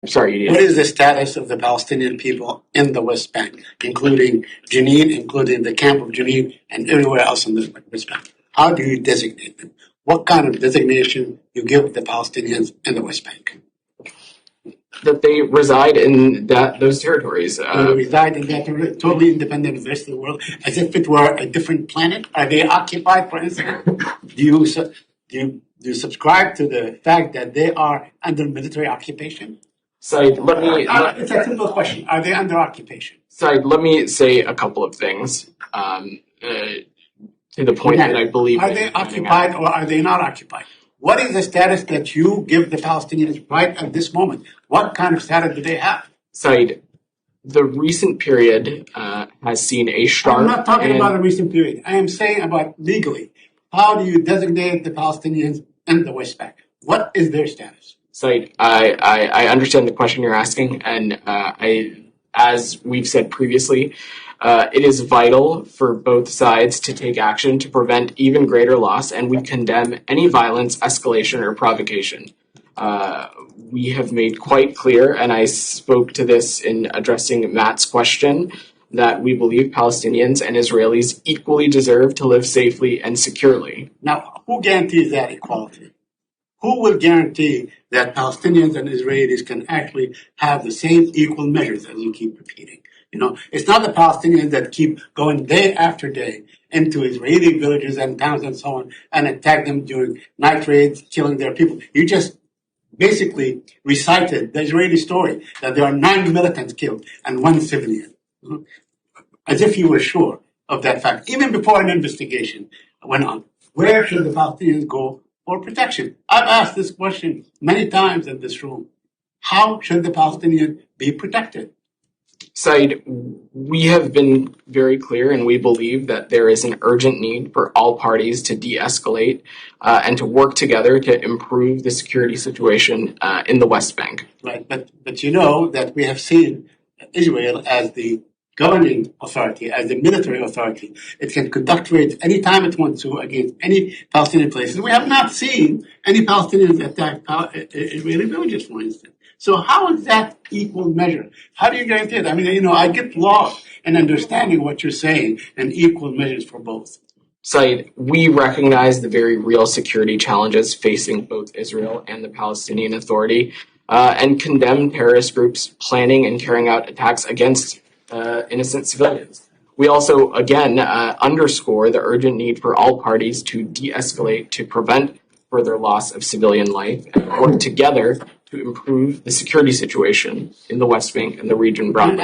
Sorry, what is the status of the Palestinian people in the West Bank, including Jenin, including the camp of Jenin, and everywhere else in the West Bank? How do you designate them? What kind of designation you give the Palestinians in the West Bank? that they reside in those territories. They reside in that totally independent of the rest of the world, as if it were a different planet. Are they occupied, for instance? Do you subscribe to the fact that they are under military occupation? Said, let me. It's a simple question. Are they under occupation? Said, let me say a couple of things to the point that I believe. Are they occupied or are they not occupied? What is the status that you give the Palestinians right at this moment? What kind of status do they have? Said, the recent period has seen a sharp. I'm not talking about a recent period. I am saying about legally. How do you designate the Palestinians in the West Bank? What is their status? Said, I understand the question you're asking, and as we've said previously, it is vital for both sides to take action to prevent even greater loss, and we condemn any violence, escalation, or provocation. We have made quite clear, and I spoke to this in addressing Matt's question, that we believe Palestinians and Israelis equally deserve to live safely and securely. Now, who guarantees that equality? Who will guarantee that Palestinians and Israelis can actually have the same equal measures, as you keep repeating? You know, it's not the Palestinians that keep going day after day into Israeli villages and towns and so on and attack them during night raids, killing their people. You just basically recited the Israeli story that there are 9 militants killed and 1 civilian, as if you were sure of that fact, even before an investigation went on. Where should the Palestinians go for protection? I've asked this question many times in this room. How should the Palestinians be protected? Said, we have been very clear, and we believe that there is an urgent need for all parties to de-escalate and to work together to improve the security situation in the West Bank. Right, but you know that we have seen Israel as the governing authority, as the military authority. It can conduct raids anytime it wants to against any Palestinian places. We have not seen any Palestinians attack Israeli villages, for instance. So how is that equal measure? How do you guarantee it? I mean, you know, I get lost in understanding what you're saying and equal measures for both. Said, we recognize the very real security challenges facing both Israel and the Palestinian Authority and condemn terrorist groups planning and carrying out attacks against innocent civilians. We also, again, underscore the urgent need for all parties to de-escalate to prevent further loss of civilian life and work together to improve the security situation in the West Bank and the region broadly.